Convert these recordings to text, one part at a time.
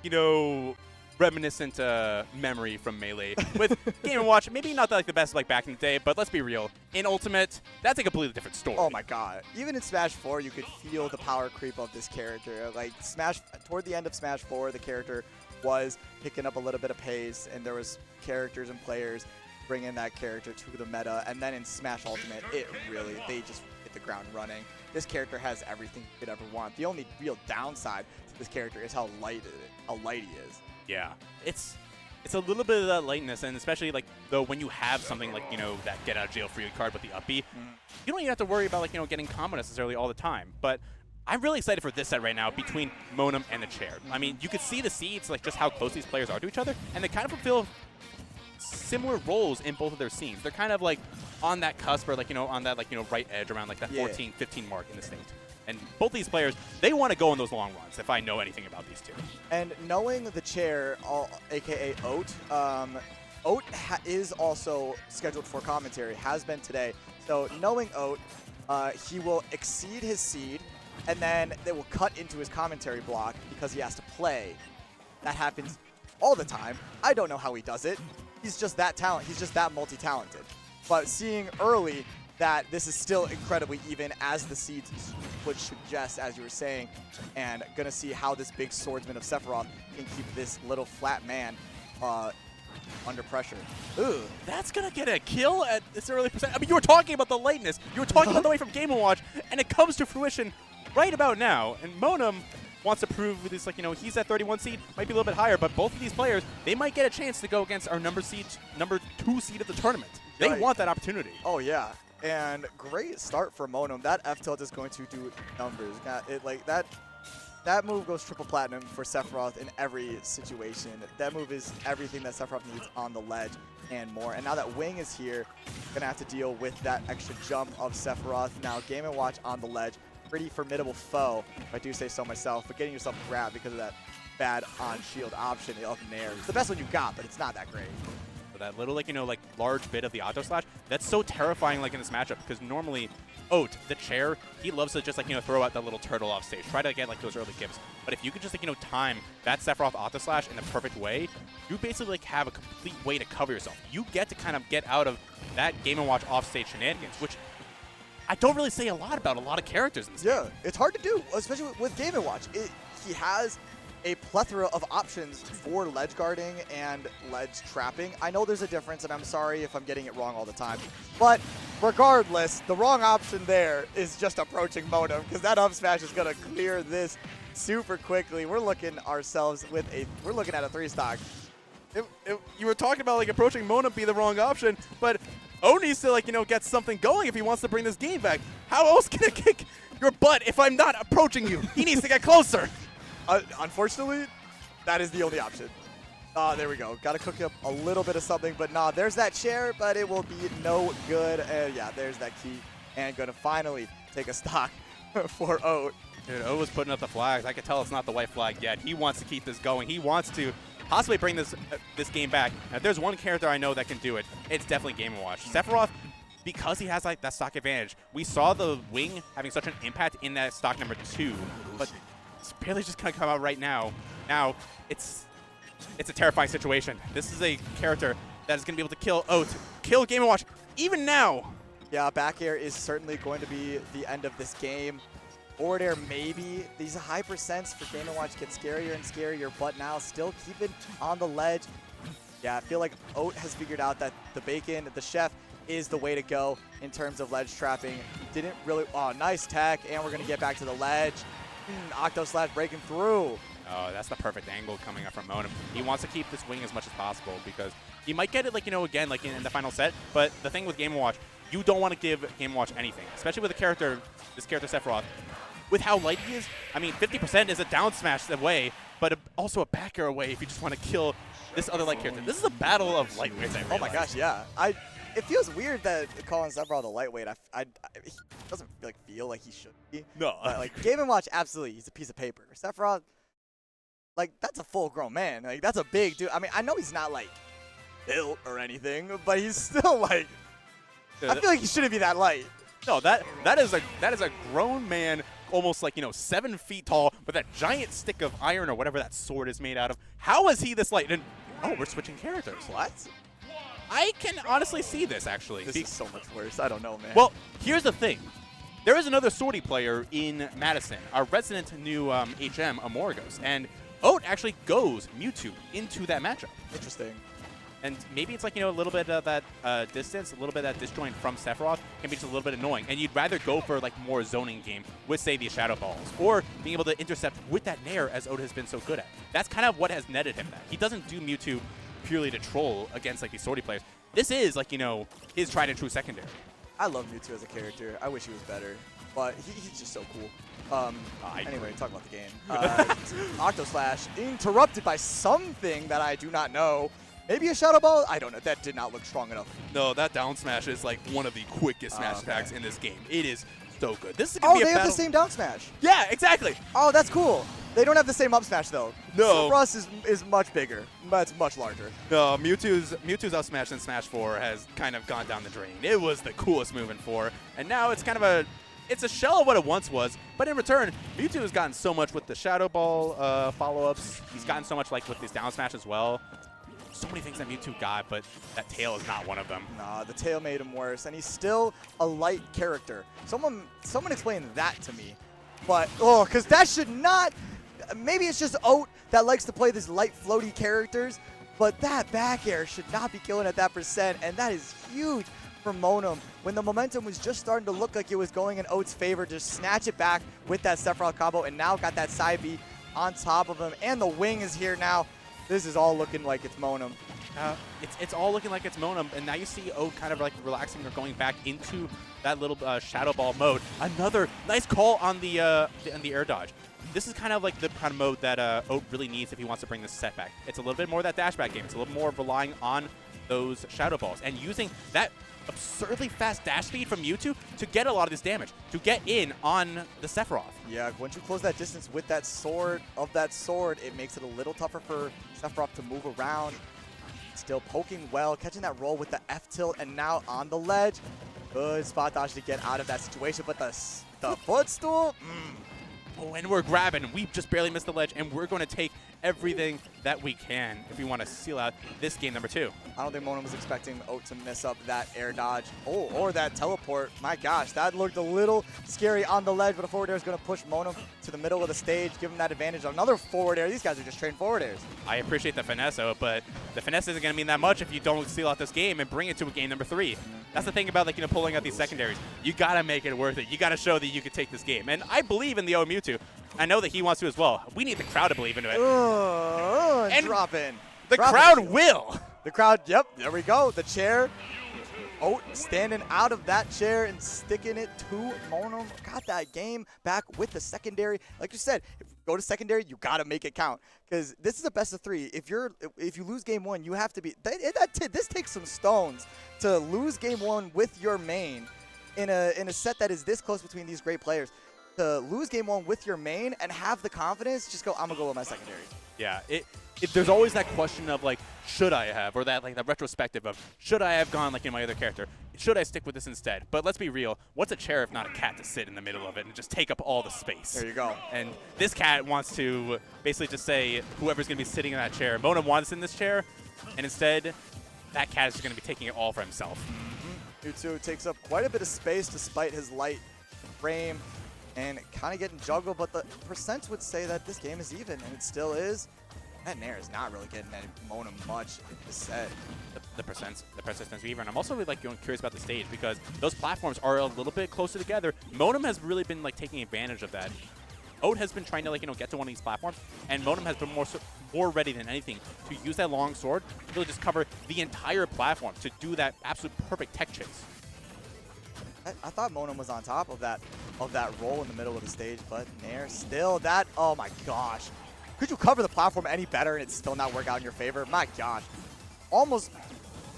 you know, reminiscent memory from Melee. With Game & Watch, maybe not like the best like back in the day, but let's be real. In Ultimate, that's a completely different story. Oh my god. Even in Smash 4, you could feel the power creep of this character. Like, toward the end of Smash 4, the character was picking up a little bit of pace, and there was characters and players bringing that character to the meta. And then in Smash Ultimate, they just hit the ground running. This character has everything you could ever want. The only real downside to this character is how light he is. Yeah, it's a little bit of that lightness, and especially like though when you have something like that get out of jail free card with the up B, you don't even have to worry about like getting combo necessarily all the time. But I'm really excited for this set right now between Monem and the chair. I mean, you could see the seeds like just how close these players are to each other, and they kind of fulfill similar roles in both of their scenes. They're kind of like on that cusp or like on that like right edge around like that 14, 15 mark in the state. And both these players, they want to go on those long runs, if I know anything about these two. And knowing the chair, a.k.a. Oat, Oat is also scheduled for commentary, has been today. So knowing Oat, he will exceed his seed, and then they will cut into his commentary block because he has to play. That happens all the time. I don't know how he does it. He's just that He's just that multi-talented. But seeing early that this is still incredibly even as the seeds would suggest, as you were saying, and gonna see how this big swordsman of Sephiroth can keep this little flat man under pressure. Ooh, that's gonna get a kill at this early percent. I mean, you were talking about the lightness, you were talking about the way from Game & Watch, and it comes to fruition right about now. And Monem wants to prove with this, like, he's at 31 seed, might be a little bit higher, but both of these players, they might get a chance to go against our number 2 seed of the tournament. They want that opportunity. Oh yeah. And great start for Monem. That F tilt is going to do numbers. That move goes triple platinum for Sephiroth in every situation. That move is everything that Sephiroth needs on the ledge and more. And now that Wing is here, gonna have to deal with that extra jump of Sephiroth. Now Game & Watch on the ledge, pretty formidable foe, if I do say so myself. But getting yourself grabbed because of that bad on-shield option of Nair. It's the best one you got, but it's not that great. That little, like, large bit of the auto slash, that's so terrifying, like, in this matchup, because normally Oat, the chair, he loves to just, like, throw out that little turtle off stage, try to get, like, those early gives. But if you could just, like, time that Sephiroth auto slash in the perfect way, you basically, like, have a complete way to cover yourself. You get to kind of get out of that Game & Watch off-stage shenanigans, which I don't really say a lot about a lot of characters in this game. It's hard to do, especially with Game & Watch. He has a plethora of options for ledge guarding and ledge trapping. I know there's a difference, and I'm sorry if I'm getting it wrong all the time. But regardless, the wrong option there is just approaching Monem, because that up smash is going to clear this super quickly. We're looking at a 3-stock. You were talking about, like, approaching Monem be the wrong option, but O needs to, like, get something going if he wants to bring this game back. How else can I kick your butt if I'm not approaching you? He needs to get closer. Unfortunately, that is the only option. There we go. Got to cook up a little bit of something, but nah, there's that chair, but it will be no good. Yeah, there's that key, and going to finally take a stock for Oat. Dude, Oat was putting up the flags. I could tell it's not the white flag yet. He wants to keep this going. He wants to possibly bring this game back. And if there's one character I know that can do it, it's definitely Game & Watch. Sephiroth, because he has like that stock advantage, we saw the Wing having such an impact in that stock number 2, but it's barely just going to come out right now. Now, it's a terrifying situation. This is a character that is going to be able to kill Oat, kill Game & Watch, even now. Yeah, back air is certainly going to be the end of this game. Forward air, maybe. These high percents for Game & Watch get scarier and scarier, but now still keep it on the ledge. Yeah, I feel like Oat has figured out that the bacon, the chef, is the way to go in terms of ledge trapping. Didn't really, oh, nice tech, and we're going to get back to the ledge. Octo Slash breaking through. Oh, that's the perfect angle coming up from Monem. He wants to keep this Wing as much as possible because he might get it, like, again, like in the final set. But the thing with Game & Watch, you don't want to give Game & Watch anything, especially with this character Sephiroth. With how light he is, I mean, 50% is a down smash away, but also a back air away if you just want to kill this other light character. This is a battle of lightweights, I realize. Oh my gosh, yeah. It feels weird that calling Sephiroth a lightweight. He doesn't feel like he should be. No. But like Game & Watch, absolutely, he's a piece of paper. Sephiroth, like, that's a full-grown man. Like, that's a big dude. I mean, I know he's not like built or anything, but he's still like. I feel like he shouldn't be that light. No, that is a grown man almost like, 7 feet tall with that giant stick of iron or whatever that sword is made out of. How is he this light? And oh, we're switching characters. What? I can honestly see this, actually. This is so much worse. I don't know, man. Well, here's the thing. There is another swordy player in Madison, our resident new HM, Amorgos, and Oat actually goes Mewtwo into that matchup. Interesting. And maybe it's like, a little bit of that distance, a little bit of that disjoint from Sephiroth can be just a little bit annoying. And you'd rather go for like more zoning game with, say, the Shadow Balls, or being able to intercept with that Nair as Oat has been so good at. That's kind of what has netted him that. He doesn't do Mewtwo purely to troll against like these swordy players. This is like, his tried and true secondary. I love Mewtwo as a character. I wish he was better, but he's just so cool. Anyway, talk about the game. Octo Slash interrupted by something that I do not know. Maybe a Shadow Ball? I don't know. That did not look strong enough. No, that down smash is like one of the quickest smash attacks in this game. It is so good. This is gonna be a they battle. have the same down smash. Yeah, exactly. Oh, that's cool. They don't have the same up smash though. No. Sephiroth is much bigger. But it's much larger. No, Mewtwo's up smash in Smash 4 has kind of gone down the drain. It was the coolest move in 4, and now it's kind of it's a shell of what it once was, but in return, Mewtwo has gotten so much with the Shadow Ball follow-ups. He's gotten so much like with these down smash as well. So many things that Mewtwo got, but that tail is not one of them. Nah, the tail made him worse, and he's still a light character. Someone explain that to me. But, because that should not... Maybe it's just Oat that likes to play these light, floaty characters, but that back air should not be killing at that %, and that is huge for Monem. When the momentum was just starting to look like it was going in Oat's favor, just snatch it back with that Sephiroth combo, and now got that side B on top of him, and the wing is here now. This is all looking like it's Monem. It's all looking like it's Monem, and now you see Oat kind of like relaxing or going back into that little Shadow Ball mode. Another nice call on the air dodge. This is kind of like the kind of mode that Oat really needs if he wants to bring this set back. It's a little bit more of that dash back game. It's a little more relying on those Shadow Balls and using that absurdly fast dash speed from Mewtwo to get a lot of this damage, to get in on the Sephiroth. Yeah, once you close that distance with that sword, it makes it a little tougher for Sephiroth to move around. Still poking well, catching that roll with the F tilt, and now on the ledge. Good spot dodge to get out of that situation, but the footstool? Oh, and we're grabbing. We just barely missed the ledge, and we're going to take everything that we can if we want to seal out this game number 2. I don't think Monem was expecting Oat to miss up that air dodge. Oh, or that teleport. My gosh, that looked a little scary on the ledge, but a forward air is going to push Monem to the middle of the stage, give him that advantage. Another forward air. These guys are just trained forward airs. I appreciate the finesse, but the finesse isn't going to mean that much if you don't seal out this game and bring it to a game number 3. That's the thing about pulling out these secondaries. You got to make it worth it. You got to show that you can take this game. And I believe in the O Mewtwo. I know that he wants to as well. We need the crowd to believe into it. And drop in. The crowd will. The crowd, yep, there we go. The chair. Oat standing out of that chair and sticking it to Monem. Got that game back with the secondary. Like you said, if you go to secondary, you got to make it count. Because this is a best of 3. If you lose game 1, you have to be... This takes some stones to lose game 1 with your main in a set that is this close between these great players. To lose game 1 with your main and have the confidence, just go, I'm going to go with my secondary. Yeah, there's always that question of, should I have? Or that retrospective of, should I have gone, my other character? Should I stick with this instead? But let's be real. What's a chair if not a cat to sit in the middle of it and just take up all the space? There you go. And this cat wants to basically just say, whoever's going to be sitting in that chair, Monem wants in this chair, and instead, that cat is just going to be taking it all for himself. Mewtwo takes up quite a bit of space despite his light frame. And kind of getting juggled, but the percents would say that this game is even, and it still is. That Nair is not really getting at Monem much in this set. The percents are even. I'm also really curious about the stage because those platforms are a little bit closer together. Monem has really been taking advantage of that. Oat has been trying to get to one of these platforms, and Monem has been more ready than anything to use that long sword to really just cover the entire platform to do that absolute perfect tech chase. I thought Monem was on top of that roll in the middle of the stage, but Nair still that. Oh my gosh. Could you cover the platform any better and it still not work out in your favor? My gosh. Almost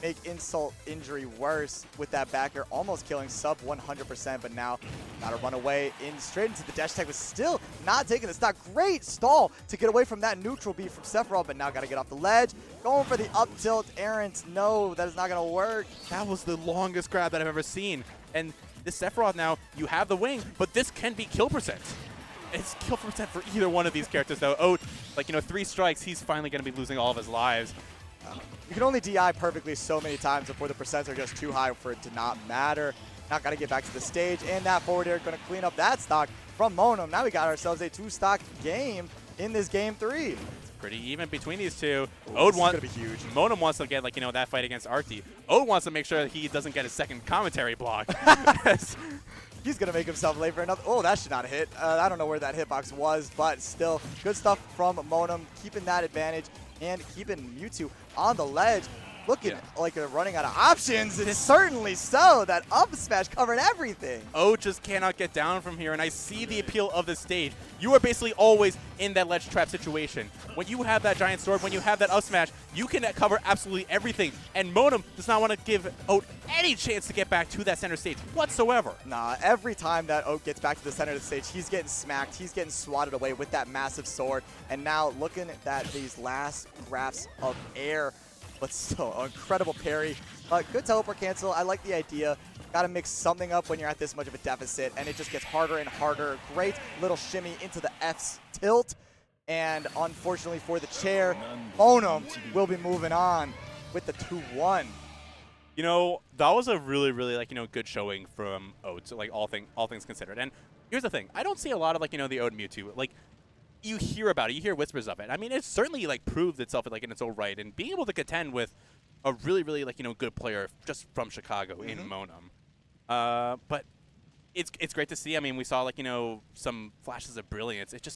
make insult injury worse with that back air, almost killing sub 100%, but now gotta run away straight into the dash tech, but still not taking the stock. Great stall to get away from that neutral beat from Sephiroth, but now gotta get off the ledge. Going for the up tilt errant. No, that is not gonna work. That was the longest grab that I've ever seen. And this Sephiroth now, you have the wing, but this can be kill percent. It's kill percent for either one of these characters, though. Oat, like, 3 strikes, he's finally going to be losing all of his lives. You can only DI perfectly so many times before the percents are just too high for it to not matter. Not got to get back to the stage, and that forward air going to clean up that stock from Monem. Now we got ourselves a 2-stock game in this game 3. It's pretty even between these two. Ode wants to be huge. Monem wants to get, like, that fight against Arti. Ode wants to make sure that he doesn't get a second commentary block. He's going to make himself late for another. Oh, that should not hit. I don't know where that hitbox was, but still, good stuff from Monem, keeping that advantage and keeping Mewtwo on the ledge. Looking like they're running out of options, and certainly so. That up smash covered everything. Ode just cannot get down from here, and I see the appeal of the stage. You are basically always in that ledge trap situation. When you have that giant sword, when you have that up smash, you can cover absolutely everything. And Monem does not want to give Ode any chance to get back to that center stage whatsoever. Nah, every time that Ode gets back to the center of the stage, he's getting smacked. He's getting swatted away with that massive sword. And now looking at these last grasps of air, but still, incredible parry. Good teleport cancel. I like the idea. Got to mix something up when you're at this much of a deficit, and it just gets harder and harder. Great little shimmy into the F's tilt. And unfortunately for the chair, Monem will be moving on with the 2-1. That was a really, really, good showing from Ode, so, all things considered. And here's the thing. I don't see a lot of, the Ode Mewtwo. You hear about it, you hear whispers of it. I mean, it certainly proved itself in its own right, and being able to contend with a really, really good player just from Chicago in Monem. But it's great to see. I mean, we saw some flashes of brilliance. It just